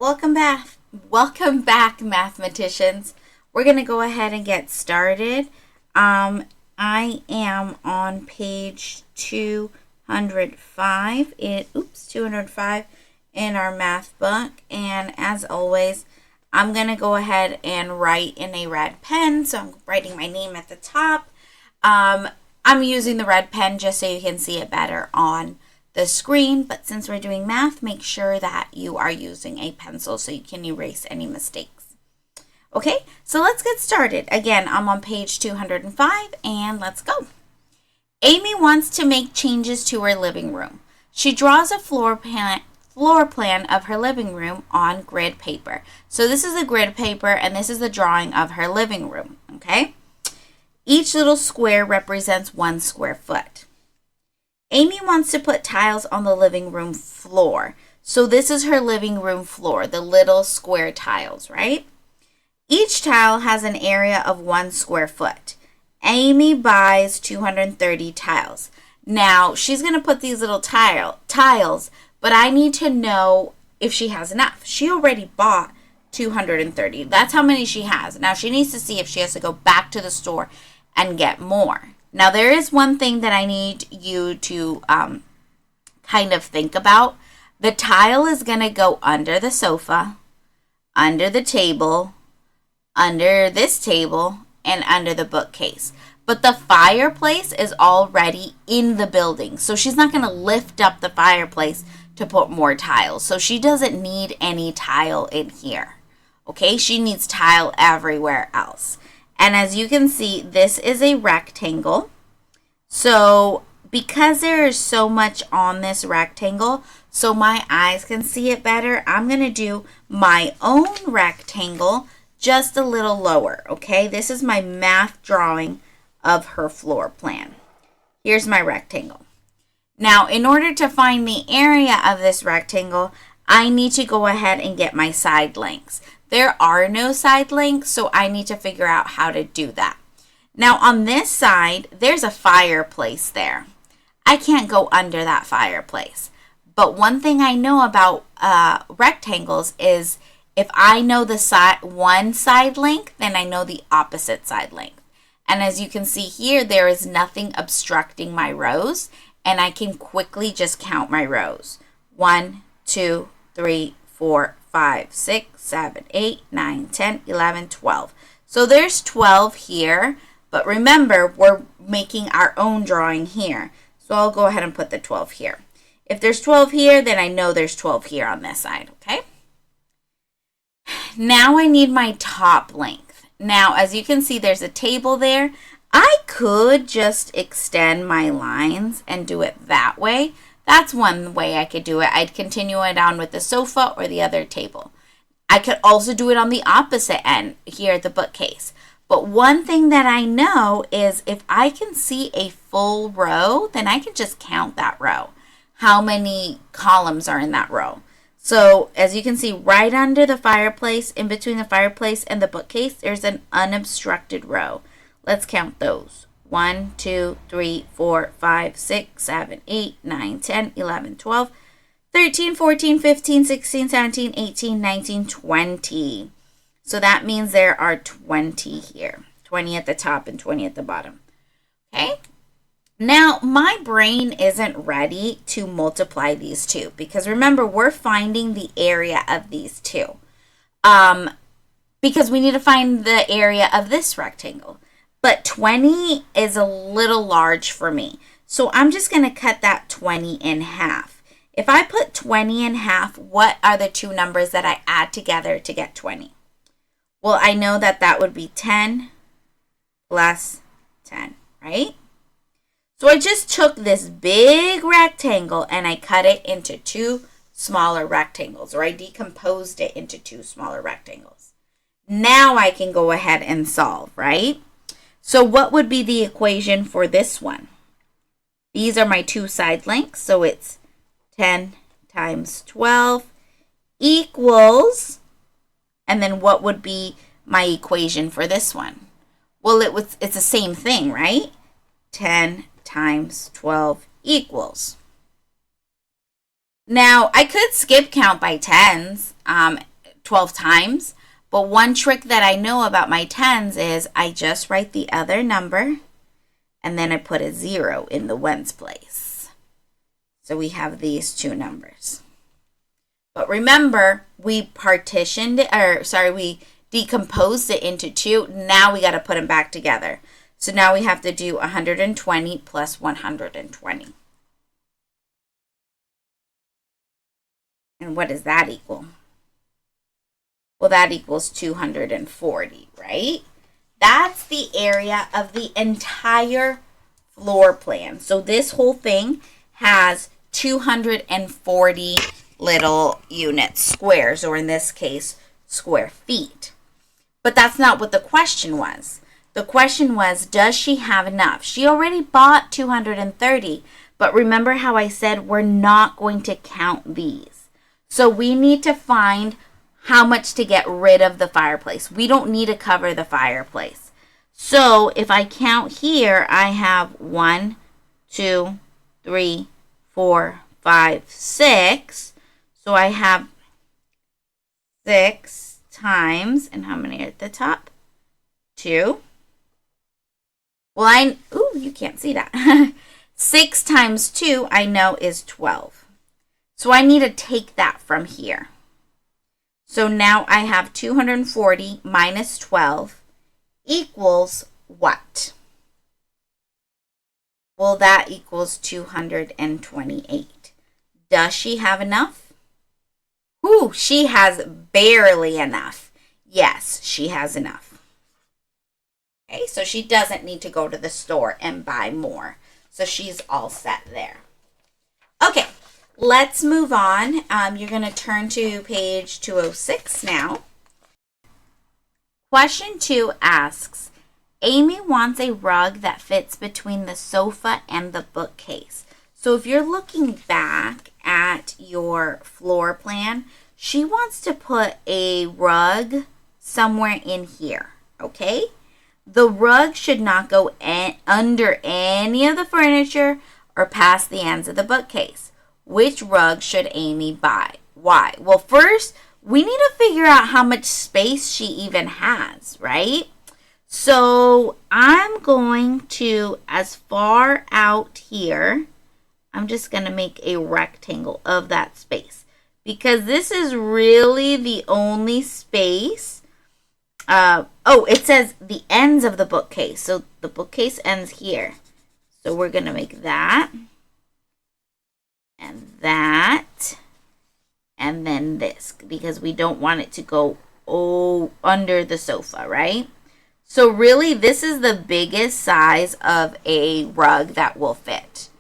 Welcome back. Welcome back, mathematicians. We're going to go ahead and get started. I am on page 205 in our math book, and as always, I'm going to go ahead and write in a red pen. So I'm writing my name at the top. I'm using the red pen just so you can see it better on the screen, but since we're doing math, make sure that you are using a pencil so you can erase any mistakes. Okay, so let's get started. Again, I'm on page 205 and let's go. Amy wants to make changes to her living room. She draws a floor plan of her living room on grid paper. So this is a grid paper and this is the drawing of her living room, okay? Each little square represents 1 square foot. Amy wants to put tiles on the living room floor. So this is her living room floor, the little square tiles, right? Each tile has an area of 1 square foot. Amy buys 230 tiles. Now, she's going to put these little tiles, but I need to know if she has enough. She already bought 230. That's how many she has. Now, she needs to see if she has to go back to the store and get more. Now, there is one thing that I need you to kind of think about. The tile is going to go under the sofa, under the table, under this table, and under the bookcase. But the fireplace is already in the building, so she's not going to lift up the fireplace to put more tiles. So she doesn't need any tile in here. Okay, she needs tile everywhere else. And as you can see, this is a rectangle. So because there is so much on this rectangle, so my eyes can see it better, I'm going to do my own rectangle just a little lower, okay? This is my math drawing of her floor plan. Here's my rectangle. Now, in order to find the area of this rectangle, I need to go ahead and get my side lengths. There are no side lengths, so I need to figure out how to do that. Now, on this side, there's a fireplace there. I can't go under that fireplace. But one thing I know about rectangles is if I know the one side length, then I know the opposite side length. And as you can see here, there is nothing obstructing my rows, and I can quickly just count my rows. 1, 2, 3, 4, 5, 6, 7, 8, 9, 10, 11, 12. So there's 12 here, but remember, we're making our own drawing here. So I'll go ahead and put the 12 here. If there's 12 here, then I know there's 12 here on this side, okay? Now I need my top length. Now, as you can see, there's a table there. I could just extend my lines and do it that way. That's one way I could do it. I'd continue it on with the sofa or the other table. I could also do it on the opposite end here at the bookcase. But one thing that I know is if I can see a full row, then I can just count that row. How many columns are in that row? So as you can see, right under the fireplace, in between the fireplace and the bookcase, there's an unobstructed row. Let's count those. 1, 2, 3, 4, 5, 6, 7, 8, 9, 10, 11, 12, 13, 14, 15, 16, 17, 18, 19, 20. So that means there are 20 here. 20 at the top and 20 at the bottom. Okay? Now, my brain isn't ready to multiply these two because remember, we're finding the area of these two. Because we need to find the area of this rectangle. But 20 is a little large for me. So I'm just going to cut that 20 in half. If I put 20 in half, what are the two numbers that I add together to get 20? Well, I know that that would be 10 plus 10, right? So I just took this big rectangle and I cut it into two smaller rectangles, or I decomposed it into two smaller rectangles. Now I can go ahead and solve, right? So what would be the equation for this one? These are my two side lengths, so it's 10 times 12 equals, and then what would be my equation for this one? Well, it's the same thing, right? 10 times 12 equals. Now, I could skip count by tens 12 times, but one trick that I know about my tens is I just write the other number and then I put a 0 in the ones place. So we have these two numbers. But remember, we decomposed it into 2. Now we got to put them back together. So now we have to do 120 plus 120. And what does that equal? Well, that equals 240, right? That's the area of the entire floor plan. So this whole thing has 240 little units, squares, or in this case, square feet. But that's not what the question was. The question was, does she have enough? She already bought 230, but remember how I said we're not going to count these. So we need to find how much to get rid of the fireplace. We don't need to cover the fireplace. So if I count here, I have 1, 2, 3, 4, 5, 6. So I have 6 times, and how many are at the top? 2. Well, you can't see that. 6 times 2, I know, is 12. So I need to take that from here. So now I have 240 minus 12 equals what? Well, that equals 228. Does she have enough? Ooh, she has barely enough. Yes, she has enough. Okay, so she doesn't need to go to the store and buy more. So she's all set there. Okay, let's move on. You're going to turn to page 206 now. Question 2 asks, Amy wants a rug that fits between the sofa and the bookcase. So if you're looking back at your floor plan, she wants to put a rug somewhere in here, okay? The rug should not go under any of the furniture or past the ends of the bookcase. Which rug should Amy buy? Why? Well, first, we need to figure out how much space she even has, right? So I'm going to, as far out here, I'm just going to make a rectangle of that space because this is really the only space. It says the ends of the bookcase. So the bookcase ends here. So we're going to make that and that and then this because we don't want it to go under the sofa, right? So really this is the biggest size of a rug that will fit.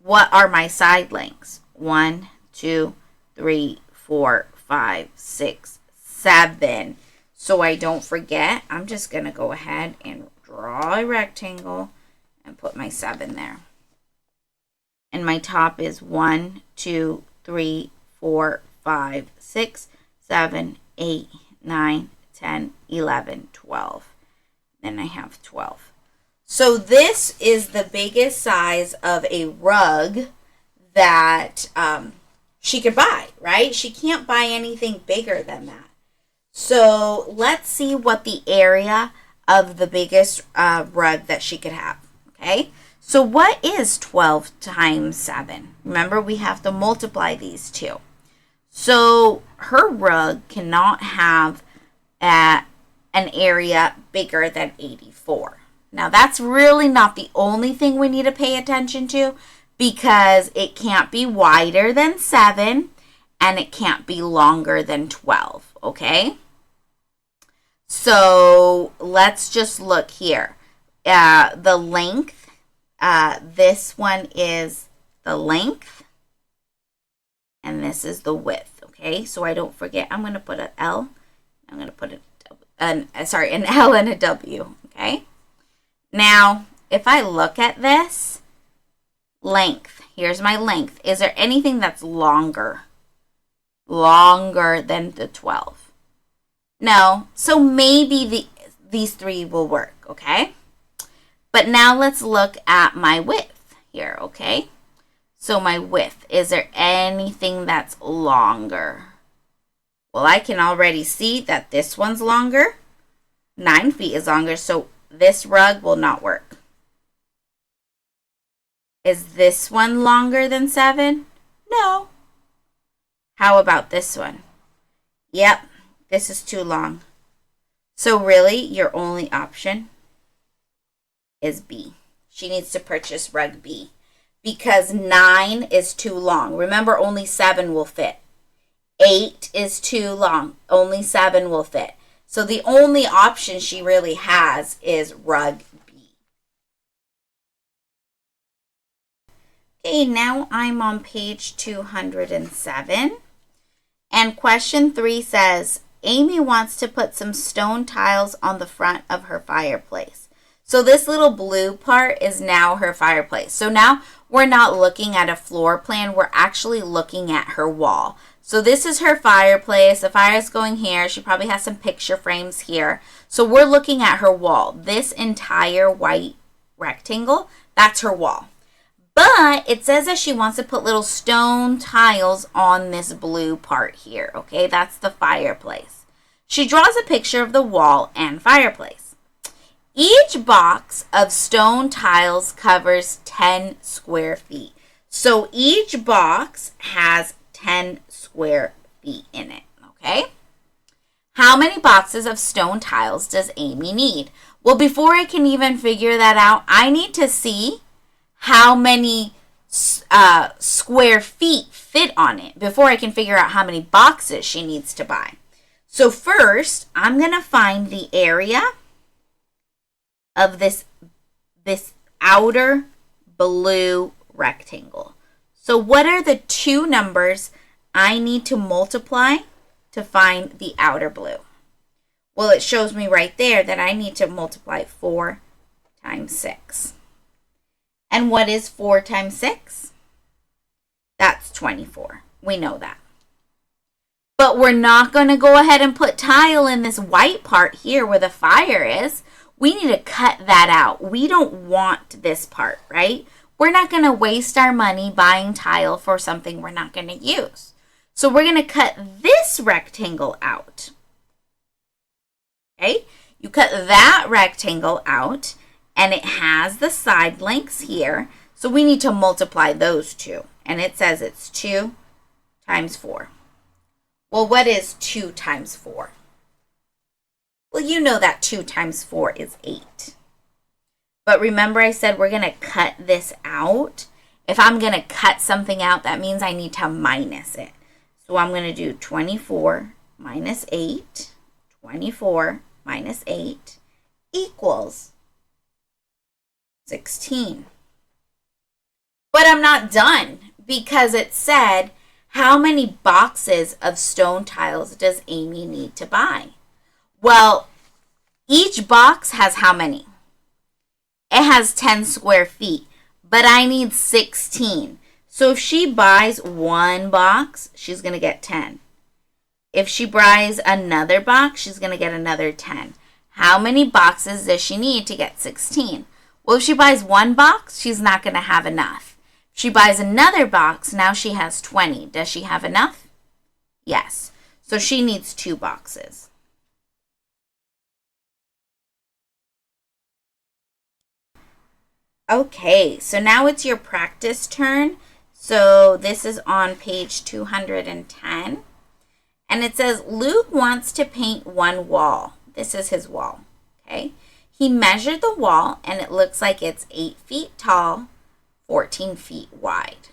What are my side lengths? 1, 2, 3, 4, 5, 6, 7. So I don't forget, I'm just going to go ahead and draw a rectangle and put my 7 there. And my top is 1, 2, 3, 4, 5, 6, 7, 8, 9, 10, 11, 12. Then I have 12. So this is the biggest size of a rug that she could buy, right? She can't buy anything bigger than that. So let's see what the area of the biggest rug that she could have, okay? So what is 12 times 7? Remember, we have to multiply these two. So her rug cannot have an area bigger than 84. Now, that's really not the only thing we need to pay attention to because it can't be wider than 7 and it can't be longer than 12, okay? So let's just look here. The length, this one is the length and this is the width, okay? So I don't forget, I'm going to put an L. I'm going to put an L and a W, okay? Now, if I look at this, length, here's my length. Is there anything that's longer than the 12? No, so maybe these 3 will work, okay? But now let's look at my width here, okay? So my width, is there anything that's longer? Well, I can already see that this one's longer. 9 feet is longer, so this rug will not work. Is this one longer than 7? No. How about this one? Yep, this is too long. So really, your only option is B. She needs to purchase rug B because 9 is too long. Remember, only 7 will fit. 8 is too long. Only 7 will fit. So the only option she really has is rug B. Okay, now I'm on page 207. And question 3 says, Amy wants to put some stone tiles on the front of her fireplace. So this little blue part is now her fireplace. So now we're not looking at a floor plan. We're actually looking at her wall. So this is her fireplace. The fire is going here. She probably has some picture frames here. So we're looking at her wall. This entire white rectangle, that's her wall. But it says that she wants to put little stone tiles on this blue part here. Okay, that's the fireplace. She draws a picture of the wall and fireplace. Each box of stone tiles covers 10 square feet. So each box has 10 square feet in it, okay? How many boxes of stone tiles does Amy need? Well, before I can even figure that out, I need to see how many square feet fit on it before I can figure out how many boxes she needs to buy. So first, I'm going to find the area of this outer blue rectangle. So what are the two numbers I need to multiply to find the outer blue? Well, it shows me right there that I need to multiply 4 times 6. And what is 4 times 6? That's 24. We know that. But we're not going to go ahead and put tile in this white part here where the fire is. We need to cut that out. We don't want this part, right? We're not going to waste our money buying tile for something we're not going to use. So we're going to cut this rectangle out. Okay? You cut that rectangle out, and it has the side lengths here. So we need to multiply those two. And it says it's 2 times 4. Well, what is 2 times 4? Well, you know that 2 times 4 is 8. But remember I said we're going to cut this out. If I'm going to cut something out, that means I need to minus it. So I'm going to do 24 minus 8. 24 minus 8 equals 16. But I'm not done because it said, how many boxes of stone tiles does Amy need to buy? Well, each box has how many? It has 10 square feet, but I need 16. So if she buys one box, she's going to get 10. If she buys another box, she's going to get another 10. How many boxes does she need to get 16? Well, if she buys one box, she's not going to have enough. If she buys another box, now she has 20. Does she have enough? Yes. So she needs 2 boxes. Okay, so now it's your practice turn. So this is on page 210. And it says, Luke wants to paint one wall. This is his wall, okay? He measured the wall, and it looks like it's 8 feet tall, 14 feet wide.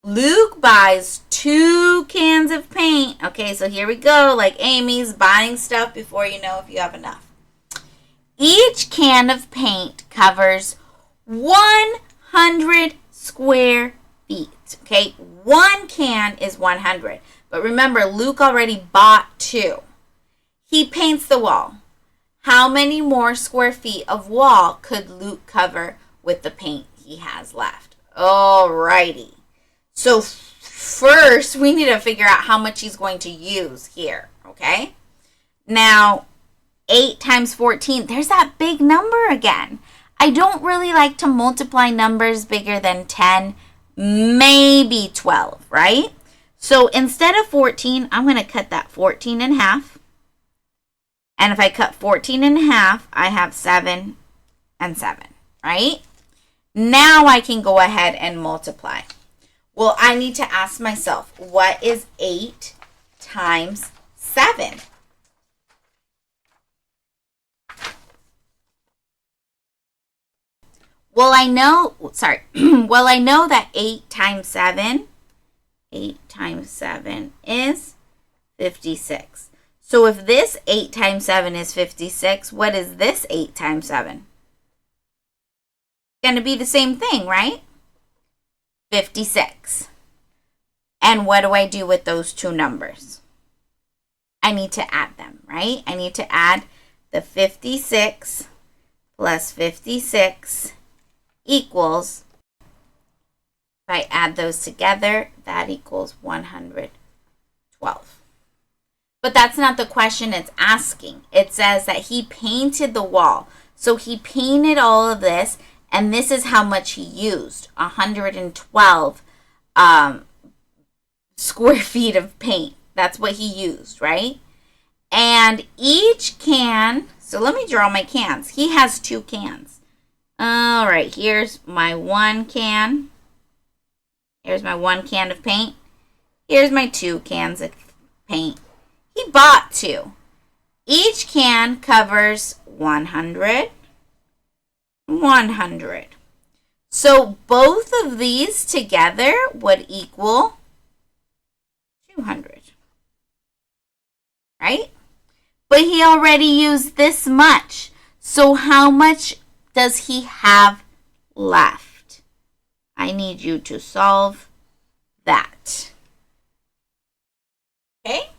Luke buys 2 cans of paint. Okay, so here we go. Like Amy's buying stuff before you know if you have enough. Each can of paint covers 100 square feet. Okay, 1 can is 100. But remember, Luke already bought 2. He paints the wall. How many more square feet of wall could Luke cover with the paint he has left? Alrighty. So first, we need to figure out how much he's going to use here, okay? Now, 8 times 14, there's that big number again. I don't really like to multiply numbers bigger than 10 maybe 12, right? So instead of 14, I'm going to cut that 14 in half. And if I cut 14 in half, I have 7 and 7, right? Now I can go ahead and multiply. Well, I need to ask myself, what is 8 times 7? Well, I know, well, I know that 8 times 7 is 56. So if this 8 times 7 is 56, what is this 8 times 7? It's going to be the same thing, right? 56. And what do I do with those two numbers? I need to add them, right? I need to add the 56 plus 56 equals, if I add those together, that equals 112. But that's not the question it's asking. It says that he painted the wall. So he painted all of this, and this is how much he used, 112 square feet of paint. That's what he used, right? And each can, so let me draw my cans. He has 2 cans. All right, here's my 1 can. Here's my 1 can of paint. Here's my 2 cans of paint. He bought 2. Each can covers 100, 100. So both of these together would equal 200, right? But he already used this much. So how much does he have left? I need you to solve that. Okay?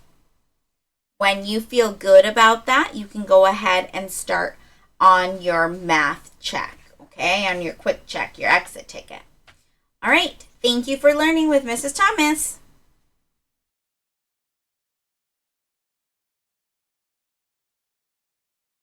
When you feel good about that, you can go ahead and start on your math check, okay? On your quick check, your exit ticket. All right. Thank you for learning with Mrs. Thomas.